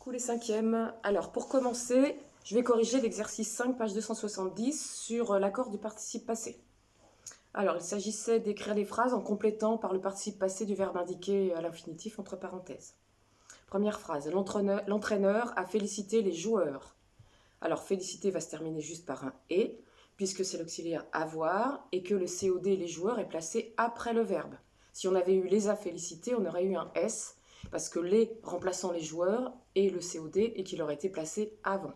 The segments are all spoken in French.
Coucou les cinquièmes. Alors pour commencer, je vais corriger l'exercice 5, page 270 sur l'accord du participe passé. Alors il s'agissait d'écrire les phrases en complétant par le participe passé du verbe indiqué à l'infinitif entre parenthèses. Première phrase, l'entraîneur a félicité les joueurs. Alors féliciter va se terminer juste par un « et », puisque c'est l'auxiliaire « avoir » et que le COD les joueurs est placé après le verbe. Si on avait eu les a félicités, on aurait eu un S, parce que les remplaçant les joueurs et le COD et qu'il aurait été placé avant.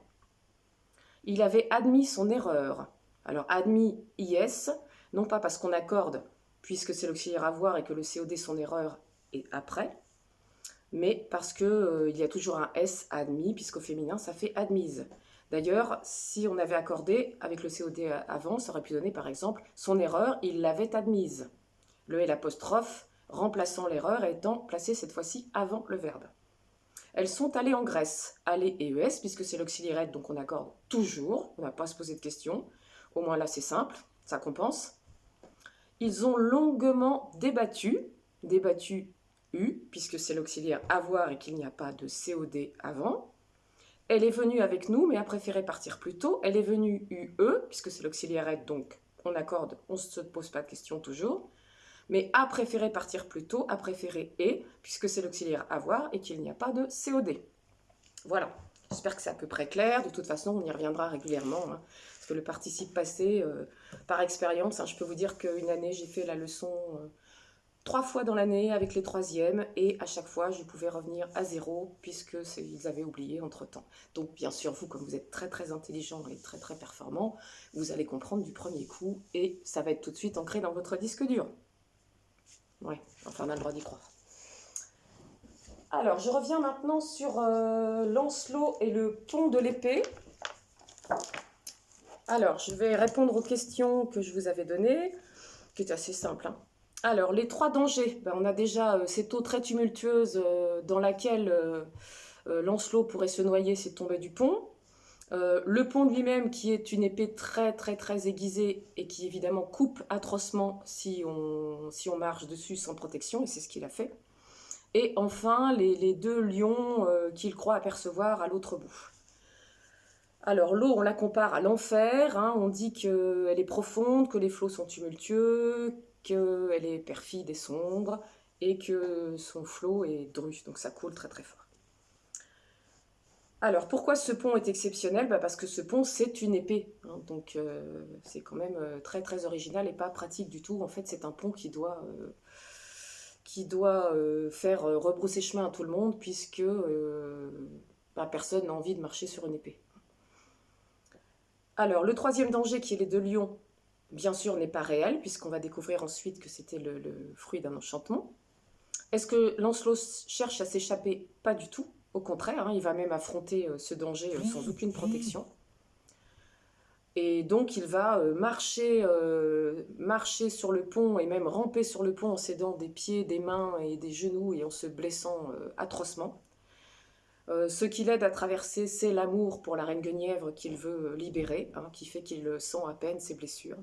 Il avait admis son erreur. Alors admis IS, non pas parce qu'on accorde, puisque c'est l'auxiliaire avoir et que le COD son erreur est après, mais parce qu'il y a toujours un S admis, puisqu'au féminin ça fait admise. D'ailleurs, si on avait accordé avec le COD avant, ça aurait pu donner par exemple son erreur, il l'avait admise. Le et l'apostrophe remplaçant l'erreur étant placé cette fois-ci avant le verbe. Elles sont allées en Grèce, aller et ES, puisque c'est l'auxiliaire être, donc on accorde toujours, on ne va pas se poser de questions. Au moins là c'est simple, ça compense. Ils ont longuement débattu U, puisque c'est l'auxiliaire avoir et qu'il n'y a pas de COD avant. Elle est venue avec nous, mais a préféré partir plus tôt. Elle est venue UE, puisque c'est l'auxiliaire être, donc on accorde, on ne se pose pas de questions toujours. Mais a préféré partir plus tôt, a préféré et, puisque c'est l'auxiliaire avoir et qu'il n'y a pas de COD. Voilà, j'espère que c'est à peu près clair. De toute façon, on y reviendra régulièrement, hein, parce que le participe passé, par expérience, hein, je peux vous dire qu'une année, j'ai fait la leçon 3 fois dans l'année avec les troisièmes, et à chaque fois, je pouvais revenir à 0, puisqu'ils avaient oublié entre-temps. Donc, bien sûr, vous, comme vous êtes très très intelligent et très très performant, vous allez comprendre du premier coup, et ça va être tout de suite ancré dans votre disque dur. Ouais, enfin on a le droit d'y croire. Alors, je reviens maintenant sur Lancelot et le pont de l'épée. Alors, je vais répondre aux questions que je vous avais données, qui est assez simple, hein. Alors, les 3 dangers. On a déjà cette eau très tumultueuse dans laquelle Lancelot pourrait se noyer s'il tombait du pont. Le pont de lui-même qui est une épée très très très aiguisée et qui évidemment coupe atrocement si on marche dessus sans protection, et c'est ce qu'il a fait. Et enfin les 2 lions qu'il croit apercevoir à l'autre bout. Alors l'eau, on la compare à l'enfer, hein, on dit qu'elle est profonde, que les flots sont tumultueux, qu'elle est perfide et sombre, et que son flot est dru, donc ça coule très très fort. Alors, pourquoi ce pont est exceptionnel ? Parce que ce pont, c'est une épée. Hein, donc, c'est quand même très, très original et pas pratique du tout. En fait, c'est un pont qui doit faire rebrousser chemin à tout le monde, puisque personne n'a envie de marcher sur une épée. Alors, le 3e danger, qui est les 2 lions, bien sûr, n'est pas réel, puisqu'on va découvrir ensuite que c'était le fruit d'un enchantement. Est-ce que Lancelot cherche à s'échapper ? Pas du tout. Au contraire, hein, il va même affronter ce danger sans aucune protection. Et donc, il va marcher sur le pont et même ramper sur le pont en s'aidant des pieds, des mains et des genoux et en se blessant atrocement. Ce qui l'aide à traverser, c'est l'amour pour la reine Guenièvre qu'il veut libérer, hein, qui fait qu'il sent à peine ses blessures.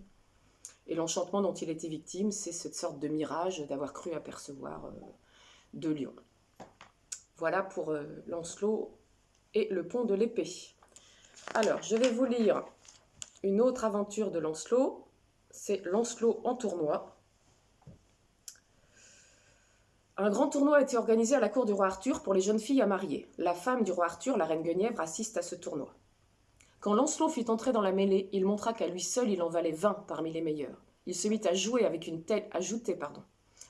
Et l'enchantement dont il était victime, c'est cette sorte de mirage d'avoir cru apercevoir 2 lions. Voilà pour Lancelot et le pont de l'épée. Alors, je vais vous lire une autre aventure de Lancelot. C'est Lancelot en tournoi. Un grand tournoi a été organisé à la cour du roi Arthur pour les jeunes filles à marier. La femme du roi Arthur, la reine Guenièvre, assiste à ce tournoi. Quand Lancelot fut entré dans la mêlée, il montra qu'à lui seul, il en valait 20 parmi les meilleurs. Il se mit à jouer avec une telle...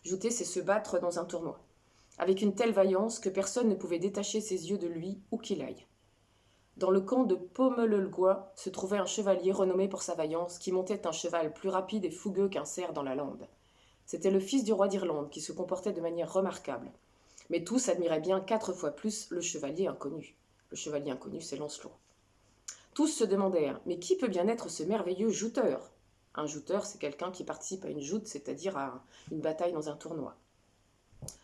Jouter, c'est se battre dans un tournoi. Avec une telle vaillance que personne ne pouvait détacher ses yeux de lui où qu'il aille. Dans le camp de Pommelelgois se trouvait un chevalier renommé pour sa vaillance, qui montait un cheval plus rapide et fougueux qu'un cerf dans la lande. C'était le fils du roi d'Irlande, qui se comportait de manière remarquable. Mais tous admiraient bien 4 fois plus le chevalier inconnu. Le chevalier inconnu, c'est Lancelot. Tous se demandèrent, mais qui peut bien être ce merveilleux jouteur ? Un jouteur, c'est quelqu'un qui participe à une joute, c'est-à-dire à une bataille dans un tournoi.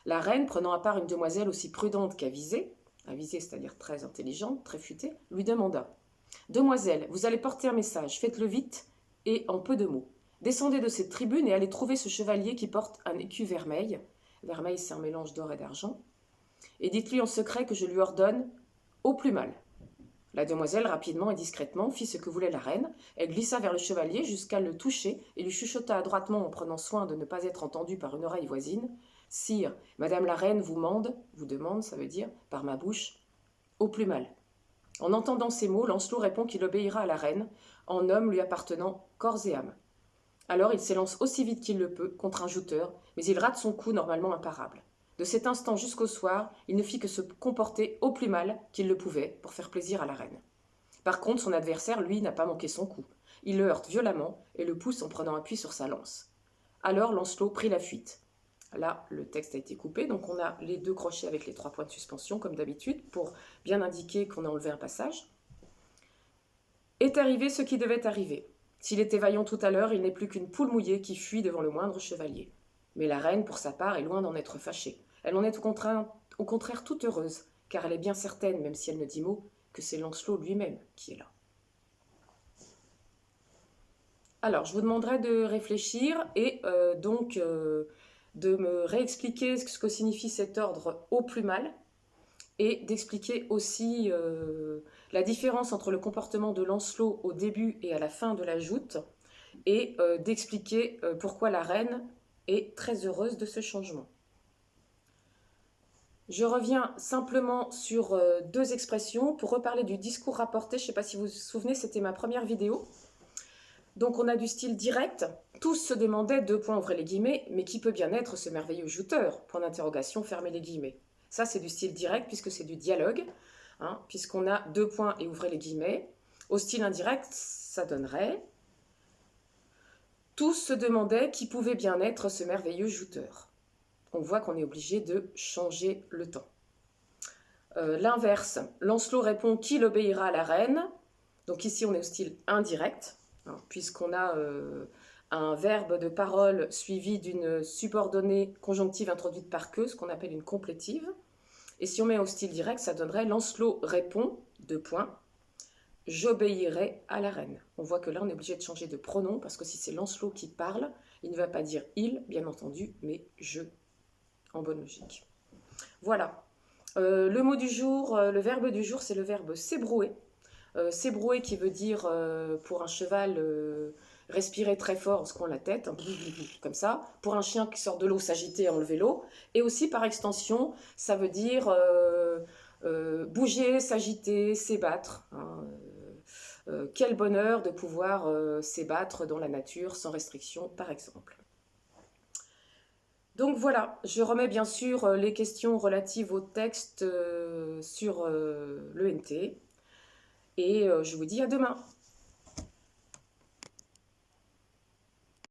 La reine, prenant à part une demoiselle aussi prudente qu'avisée, c'est-à-dire très intelligente, très futée, lui demanda « Demoiselle, vous allez porter un message, faites-le vite et en peu de mots. Descendez de cette tribune et allez trouver ce chevalier qui porte un écu vermeil. Vermeil, c'est un mélange d'or et d'argent. Et dites-lui en secret que je lui ordonne au plus mal. La demoiselle, rapidement et discrètement, fit ce que voulait la reine. Elle glissa vers le chevalier jusqu'à le toucher et lui chuchota adroitement en prenant soin de ne pas être entendue par une oreille voisine. « Sire, madame la reine vous demande, ça veut dire, par ma bouche, au plus mal. » En entendant ces mots, Lancelot répond qu'il obéira à la reine, en homme lui appartenant corps et âme. Alors il s'élance aussi vite qu'il le peut contre un jouteur, mais il rate son coup normalement imparable. De cet instant jusqu'au soir, il ne fit que se comporter au plus mal qu'il le pouvait pour faire plaisir à la reine. Par contre, son adversaire, lui, n'a pas manqué son coup. Il le heurte violemment et le pousse en prenant appui sur sa lance. Alors Lancelot prit la fuite. Là, le texte a été coupé, donc on a les 2 crochets avec les 3 points de suspension, comme d'habitude, pour bien indiquer qu'on a enlevé un passage. Est arrivé ce qui devait arriver. S'il était vaillant tout à l'heure, il n'est plus qu'une poule mouillée qui fuit devant le moindre chevalier. Mais la reine, pour sa part, est loin d'en être fâchée. Elle en est au contraire toute heureuse, car elle est bien certaine, même si elle ne dit mot, que c'est Lancelot lui-même qui est là. Alors, je vous demanderai de réfléchir et de me réexpliquer ce que signifie cet ordre au plus mal et d'expliquer aussi la différence entre le comportement de Lancelot au début et à la fin de la joute et d'expliquer pourquoi la reine est très heureuse de ce changement. Je reviens simplement sur 2 expressions pour reparler du discours rapporté. Je ne sais pas si vous vous souvenez, c'était ma première vidéo. Donc on a du style direct. Tous se demandaient, 2 points, ouvrez les guillemets, mais qui peut bien être ce merveilleux jouteur? Point d'interrogation, fermez les guillemets. Ça c'est du style direct puisque c'est du dialogue, hein, puisqu'on a 2 points et ouvrez les guillemets. Au style indirect, ça donnerait tous se demandaient qui pouvait bien être ce merveilleux jouteur. On voit qu'on est obligé de changer le temps. L'inverse, Lancelot répond qu'il obéira à la reine. Donc ici on est au style indirect, hein, puisqu'on a un verbe de parole suivi d'une subordonnée conjonctive introduite par que, ce qu'on appelle une complétive. Et si on met au style direct, ça donnerait Lancelot répond, 2 points, j'obéirai à la reine. On voit que là on est obligé de changer de pronom, parce que si c'est Lancelot qui parle, il ne va pas dire il, bien entendu, mais je, en bonne logique. Voilà. Le mot du jour, le verbe du jour, c'est le verbe s'ébrouer. S'ébrouer qui veut dire, pour un cheval, respirer très fort en secouant la tête, comme ça. Pour un chien qui sort de l'eau, s'agiter, enlever l'eau. Et aussi, par extension, ça veut dire bouger, s'agiter, s'ébattre. Hein. Quel bonheur de pouvoir s'ébattre dans la nature sans restriction, par exemple. Donc voilà, je remets bien sûr les questions relatives au texte sur le NT. Et je vous dis à demain.